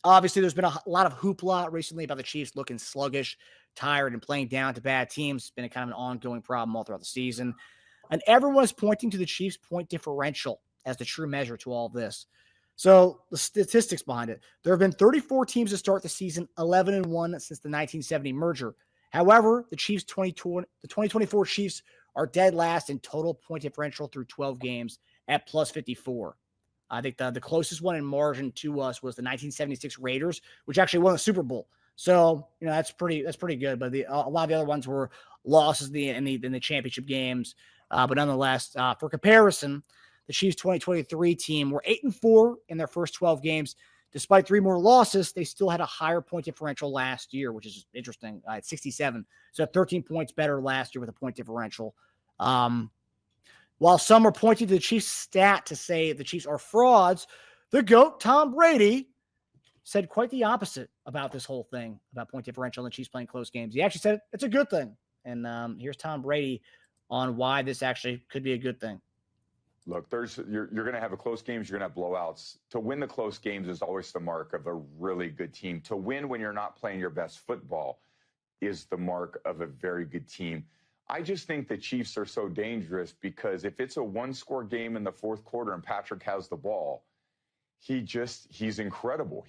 Obviously, there's been a lot of hoopla recently about the Chiefs looking sluggish, tired, and playing down to bad teams. It's been a kind of an ongoing problem all throughout the season. And everyone is pointing to the Chiefs' point differential as the true measure to all this. So the statistics behind it: there have been 34 teams to start the season, 11-1 since the 1970 merger. However, the 2024 Chiefs are dead last in total point differential through 12 games at plus 54. I think the closest one in margin to us was the 1976 Raiders, which actually won the Super Bowl. So that's pretty good. But a lot of the other ones were losses in the championship games. But nonetheless, for comparison, the Chiefs 2023 team were 8-4 in their first 12 games. Despite 3 more losses, they still had a higher point differential last year, which is interesting, at 67. So 13 points better last year with a point differential. While some are pointing to the Chiefs stat to say the Chiefs are frauds, the GOAT, Tom Brady, said quite the opposite about this whole thing, about point differential and the Chiefs playing close games. He actually said it's a good thing. And here's Tom Brady on why this actually could be a good thing. Look, you're going to have a close games. You're going to have blowouts. To win the close games is always the mark of a really good team. To win when you're not playing your best football is the mark of a very good team. I just think the Chiefs are so dangerous because if it's a one-score game in the fourth quarter and Patrick has the ball, he's incredible.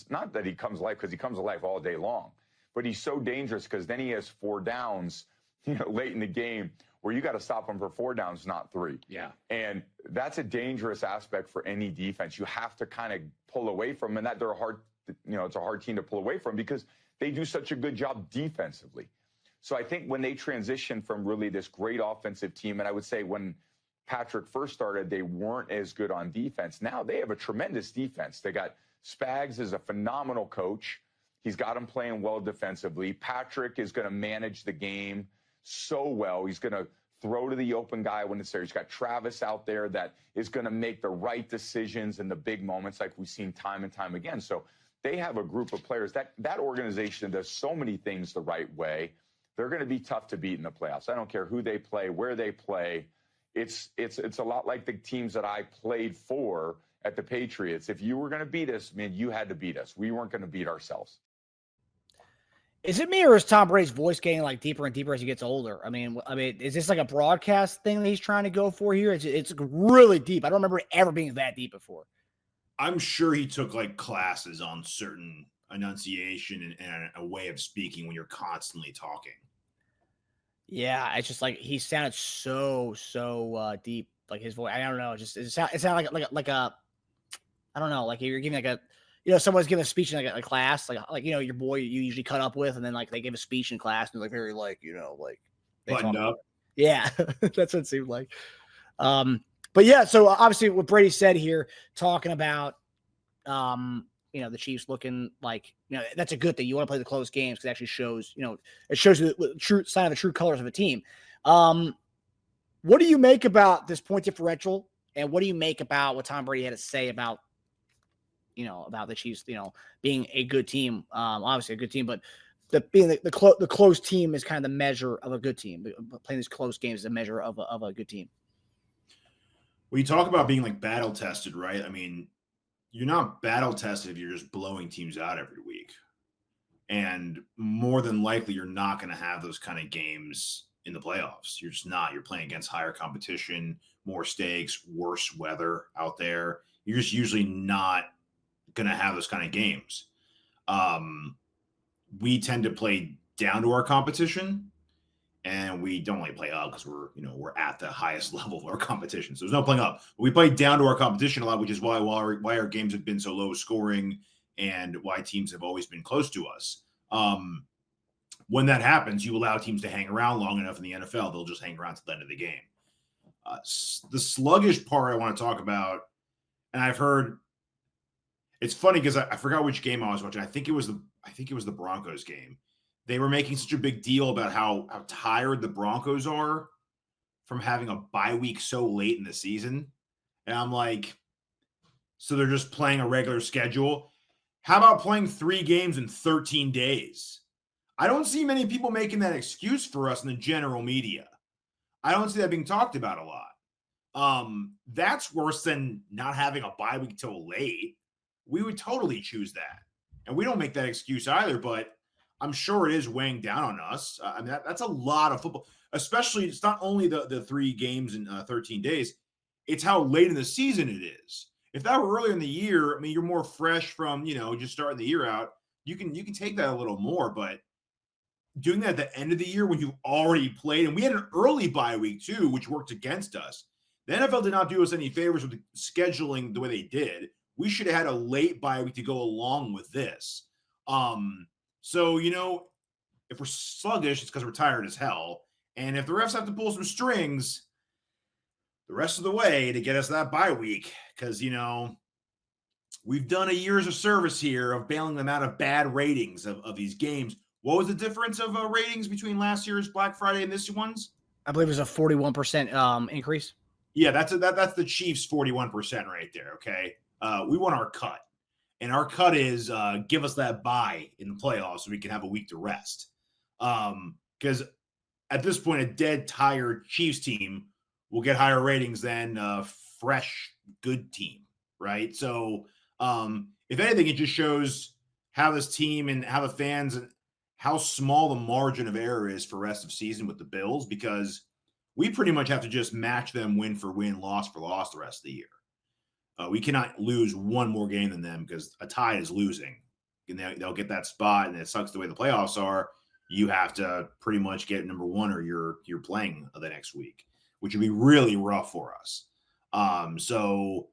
Not that he comes alive, because he comes alive all day long, but he's so dangerous because then he has 4 downs, late in the game where you got to stop him for 4 downs, not 3. Yeah. And that's a dangerous aspect for any defense. You have to kind of pull away from, and that they're it's a hard team to pull away from because they do such a good job defensively. So I think when they transition from really this great offensive team, and I would say when Patrick first started, they weren't as good on defense. Now they have a tremendous defense. They got Spags is a phenomenal coach. He's got them playing well defensively. Patrick is going to manage the game so well. He's going to throw to the open guy when it's there. He's got Travis out there that is going to make the right decisions in the big moments like we've seen time and time again. So they have a group of players. That organization does so many things the right way. They're going to be tough to beat in the playoffs. I don't care who they play, where they play. It's a lot like the teams that I played for at the Patriots. If you were going to beat us, man, you had to beat us. We weren't going to beat ourselves. Is it me or is Tom Brady's voice getting like deeper and deeper as he gets older? I mean, is this like a broadcast thing that he's trying to go for here? It's really deep. I don't remember it ever being that deep before. I'm sure he took like classes on certain enunciation and a way of speaking when you're constantly talking. Yeah, it's just like he sounded so deep, like his voice. I don't know, it sounded like a I don't know, like you're giving like a someone's giving a speech in like a class, like your boy you usually cut up with, and then like they give a speech in class and they're like very like they buttoned up. Yeah, that's what it seemed like. But yeah, so obviously what Brady said here, talking about the Chiefs looking like, that's a good thing. You want to play the close games because it actually shows, it shows the true sign of the true colors of a team. What do you make about this point differential? And what do you make about what Tom Brady had to say about the Chiefs, being a good team? Obviously a good team, but being the close team is kind of the measure of a good team. Playing these close games is a measure of a good team. Well, you talk about being like battle tested, right? I mean, you're not battle tested if you're just blowing teams out every week. And more than likely, you're not going to have those kind of games in the playoffs. You're just not. You're playing against higher competition, more stakes, worse weather out there. You're just usually not going to have those kind of games. We tend to play down to our competition, and we don't really play up because we're at the highest level of our competition. So there's no playing up. But we play down to our competition a lot, which is why our games have been so low scoring and why teams have always been close to us. When that happens, you allow teams to hang around long enough in the NFL, they'll just hang around to the end of the game. The sluggish part I want to talk about, and I've heard it's funny because I forgot which game I was watching. I think it was the Broncos game. They were making such a big deal about how tired the Broncos are from having a bye week so late in the season. And I'm like, so they're just playing a regular schedule? How about playing 3 games in 13 days? I don't see many people making that excuse for us in the general media. I don't see that being talked about a lot. That's worse than not having a bye week till late. We would totally choose that. And we don't make that excuse either, but I'm sure it is weighing down on us. I mean, that's a lot of football, especially it's not only the 3 games in 13 days, it's how late in the season it is. If that were earlier in the year, I mean, you're more fresh from, just starting the year out. You can take that a little more, but doing that at the end of the year when you've already played, and we had an early bye week too, which worked against us. The NFL did not do us any favors with scheduling the way they did. We should have had a late bye week to go along with this. So, if we're sluggish, it's because we're tired as hell. And if the refs have to pull some strings the rest of the way to get us that bye week, because, we've done a years of service here of bailing them out of bad ratings of these games. What was the difference of ratings between last year's Black Friday and this one's? I believe it was a 41% increase. Yeah, that's the Chiefs 41% right there. Okay, we want our cut, and our cut is give us that bye in the playoffs so we can have a week to rest. Because at this point, a dead, tired Chiefs team will get higher ratings than a fresh, good team, right? So, if anything, it just shows how this team and how the fans and how small the margin of error is for rest of season with the Bills, because we pretty much have to just match them win for win, loss for loss the rest of the year. We cannot lose one more game than them because a tie is losing. And they'll get that spot, and it sucks the way the playoffs are. You have to pretty much get number 1 or you're playing the next week, which would be really rough for us. So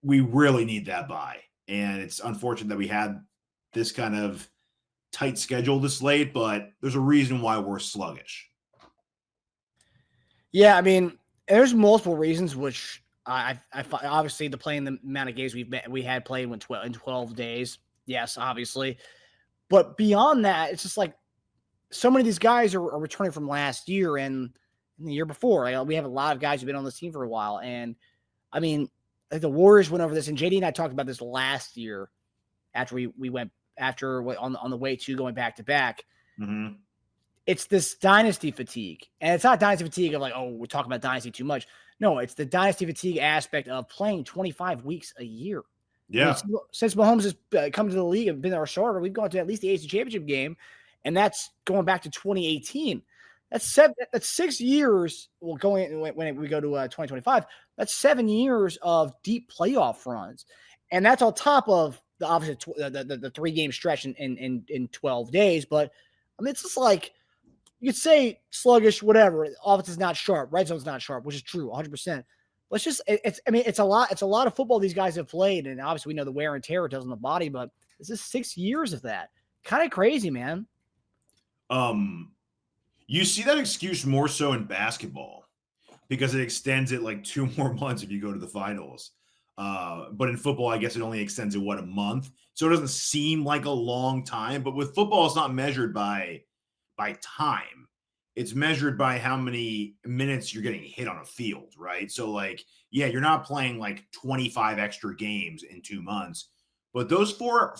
we really need that bye. And it's unfortunate that we had this kind of tight schedule this late, but there's a reason why we're sluggish. Yeah, I mean, there's multiple reasons, which I obviously the playing the amount of games we had played in 12 days. Yes, obviously. But beyond that, it's just like so many of these guys are returning from last year and the year before. Like, we have a lot of guys who've been on this team for a while. And I mean, like the Warriors went over this, and JD and I talked about this last year after we went on the way to going back to back. Mm-hmm. It's this dynasty fatigue. And it's not dynasty fatigue of like, oh, we're talking about dynasty too much. No, it's the dynasty fatigue aspect of playing 25 weeks a year. Yeah. I mean, since Mahomes has come to the league and been our starter, we've gone to at least the AFC Championship game, and that's going back to 2018. That's 6 years. Well, going when we go to 2025, that's 7 years of deep playoff runs, and that's on top of the obviously the 3-game stretch in 12 days. But I mean, it's just like you could say sluggish, whatever. Offense is not sharp, red zone's not sharp, which is true, 100%. Let's just it's a lot of football these guys have played, and obviously we know the wear and tear it does on the body, but this is 6 years of that. Kind of crazy, man. You see that excuse more so in basketball because it extends it like 2 more months if you go to the finals. But in football, I guess it only extends it a month, so it doesn't seem like a long time. But with football, it's not measured by time. It's measured by how many minutes you're getting hit on a field, right? So like, yeah, you're not playing like 25 extra games in 2 months, but those 4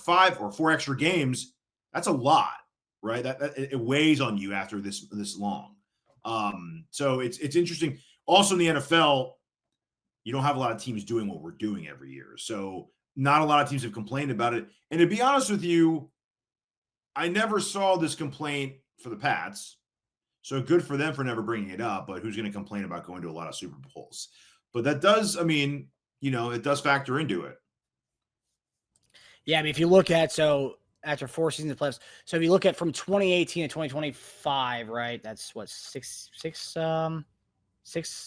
extra games, that's a lot, right? That it weighs on you after this long. So it's interesting. Also in the NFL, you don't have a lot of teams doing what we're doing every year. So not a lot of teams have complained about it. And to be honest with you, I never saw this complaint for the Pats. So good for them for never bringing it up, but who's going to complain about going to a lot of Super Bowls? But that does, I mean, it does factor into it. Yeah, I mean, if you look at, so after 4 seasons of playoffs, so if you look at from 2018 to 2025, right, that's what, 6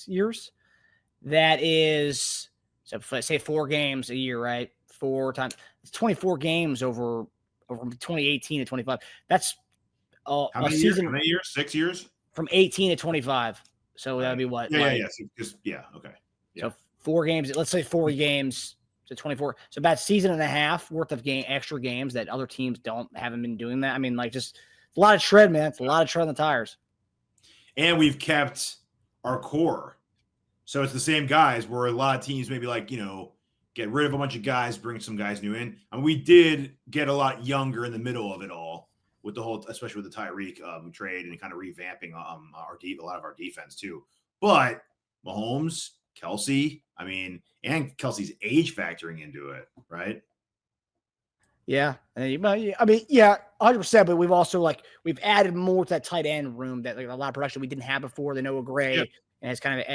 years? That is, so say 4 games a year, right? 4 times, it's 24 games over 2018 to 25. That's How many season. Years? How many years? 6 years? From 18 to 25. So that'd be what? Yeah. Okay. Yeah. So 4 games, let's say 4 games to 24. So about season and a half worth of extra games that other teams haven't been doing that. I mean, like just a lot of tread, man. It's a lot of tread on the tires. And we've kept our core. So it's the same guys where a lot of teams maybe like, get rid of a bunch of guys, bring some guys new in. And we did get a lot younger in the middle of it all with the whole, especially with the Tyreek trade and kind of revamping a lot of our defense too. But Mahomes, Kelsey, and Kelsey's age factoring into it, right? Yeah. I mean, yeah, 100%. But we've also we've added more to that tight end room that a lot of production we didn't have before. The Noah Gray and has kind of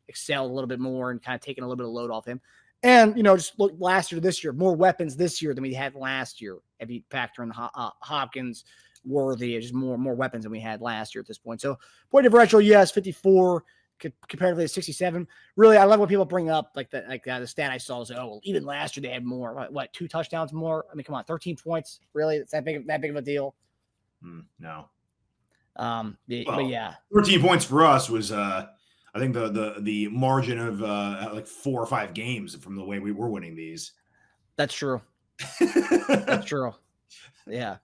excelled a little bit more and kind of taken a little bit of load off him. And just look last year, this year, more weapons this year than we had last year. If you factor in Hopkins, Worthy, just more weapons than we had last year at this point. So point differential, yes, 54 comparatively to 67. Really, I love when people bring up the stat I saw is, even last year they had more. What 2 touchdowns more? I mean, come on, 13 points. Really, it's that big of a deal? No. But yeah, 13 points for us was I think the margin of 4 or 5 games from the way we were winning these. That's true. That's true. Yeah.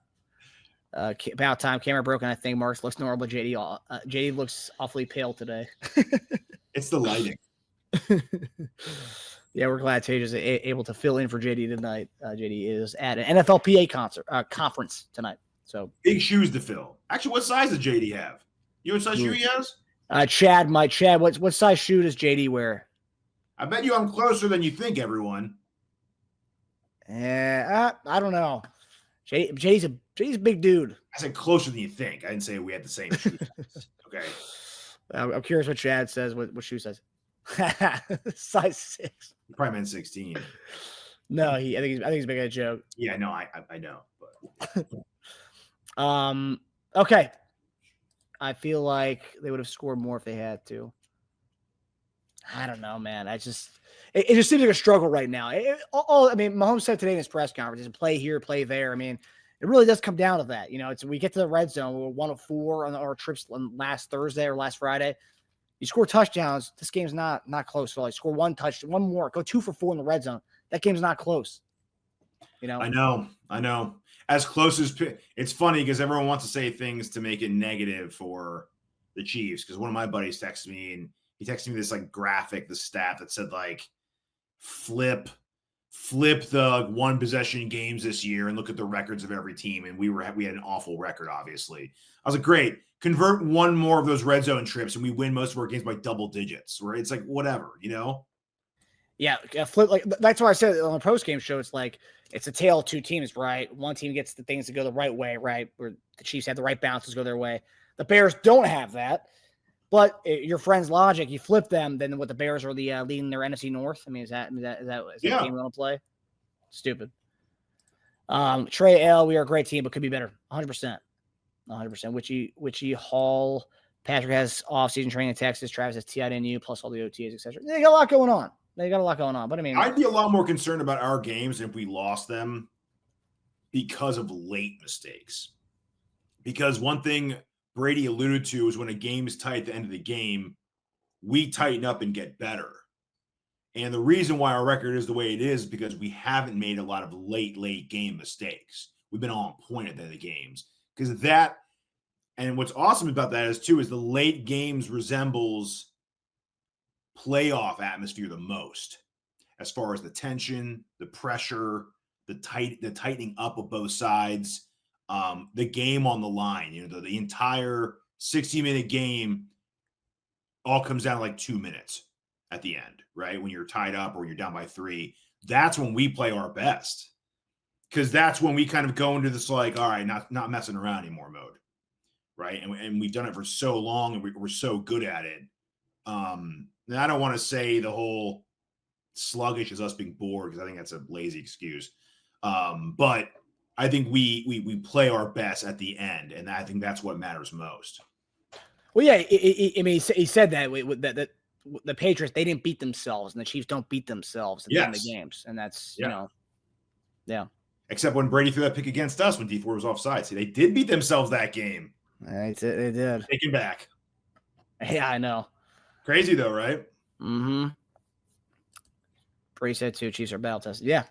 About time. Camera broken. I think Marks looks normal. JD looks awfully pale today. It's the lighting. Yeah, we're glad Teja's able to fill in for JD tonight. JD is at an NFLPA conference tonight. So big shoes to fill. Actually, what size does JD have? You know what size shoe he has? Chad, what size shoe does JD wear? I bet you I'm closer than you think, everyone. I don't know. JD's a big dude. I said closer than you think. I didn't say we had the same shoe size. Okay. I'm curious what Chad says. What shoe says? Size 6. He probably meant 16. No, I think he's making a joke. Yeah, no, I know. But okay. I feel like they would have scored more if they had to. I don't know, man. It just seems like a struggle right now. Mahomes said today in his press conference, play here, play there. I mean, it really does come down to that. We get to the red zone. We're 1 of 4 on our trips last Thursday or last Friday. You score touchdowns. This game's not close at all. You score 1 touchdown, 1 more, go 2 for 4 in the red zone. That game's not close. I know. As close as it's funny because everyone wants to say things to make it negative for the Chiefs. Because one of my buddies texted me and he texted me this graphic, the stat that said flip the 1 possession games this year and look at the records of every team. And we had an awful record, obviously. I was like, great, convert 1 more of those red zone trips and we win most of our games by double digits. Where it's whatever, Yeah, flip that's why I said on the post game show. It's a tale of 2 teams, right? One team gets the things to go the right way, right? Where the Chiefs have the right bounces go their way. The Bears don't have that. But your friend's logic, you flip them, then what the Bears are leading their NFC North. I mean, is that the game we want to play? Stupid. Trey L, we are a great team, but could be better. 100%. 100%. Witchy Hall. Patrick has off-season training in Texas. Travis has TINU plus all the OTAs, etc. They got a lot going on. But I mean, I'd be a lot more concerned about our games if we lost them because of late mistakes. Because one thing Brady alluded to is when a game is tight at the end of the game, we tighten up and get better. And the reason why our record is the way it is because we haven't made a lot of late game mistakes. We've been on point at the end of the games. Because that, and what's awesome about that is the late games resembles playoff atmosphere the most, as far as the tension, the pressure, the tightening up of both sides, the game on the line. The entire 60-minute game all comes down to 2 minutes at the end, right? When you're tied up or you're down by 3, that's when we play our best, because that's when we kind of go into this all right, not messing around anymore mode, right? And we've done it for so long, and we're so good at it. And I don't want to say the whole sluggish is us being bored, because I think that's a lazy excuse. But I think we play our best at the end, and I think that's what matters most. Well, yeah, he said that the Patriots, they didn't beat themselves, and the Chiefs don't beat themselves at the end of the games, and that's yeah. Except when Brady threw that pick against us when D4 was offside. See, they did beat themselves that game. They did. Taking back. Yeah, I know. Crazy though, right? Mm-hmm. Brady said too, Chiefs are battle tested. Yeah.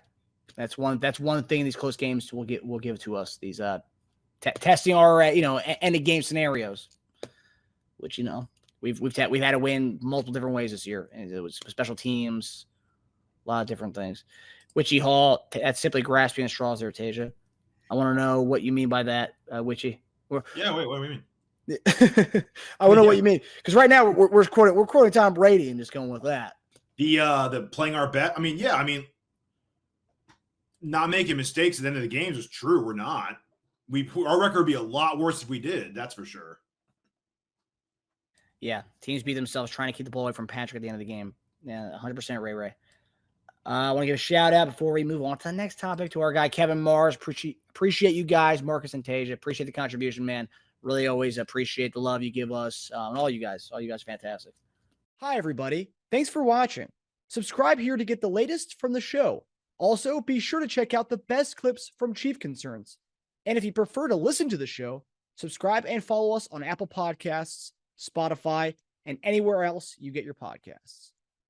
That's one thing these close games will give to us. These testing our end of game scenarios. Which we've had to win multiple different ways this year. And it was special teams, a lot of different things. Witchy Hall, that's simply grasping at straws there, Teja. I want to know what you mean by that, Witchy. Yeah, wait, what do you mean? I want to know what you mean, because right now we're quoting Tom Brady and just going with that. The playing our bet. I mean, not making mistakes at the end of the games is true. We're not. Our record would be a lot worse if we did. That's for sure. Yeah, teams beat themselves trying to keep the ball away from Patrick at the end of the game. Yeah, 100% Ray. I want to give a shout out before we move on to the next topic to our guy Kevin Mars. Appreciate you guys, Marcus and Teja. Appreciate the contribution, man. Really always appreciate the love you give us. And all you guys, fantastic. Hi, everybody. Thanks for watching. Subscribe here to get the latest from the show. Also, be sure to check out the best clips from Chief Concerns. And if you prefer to listen to the show, subscribe and follow us on Apple Podcasts, Spotify, and anywhere else you get your podcasts.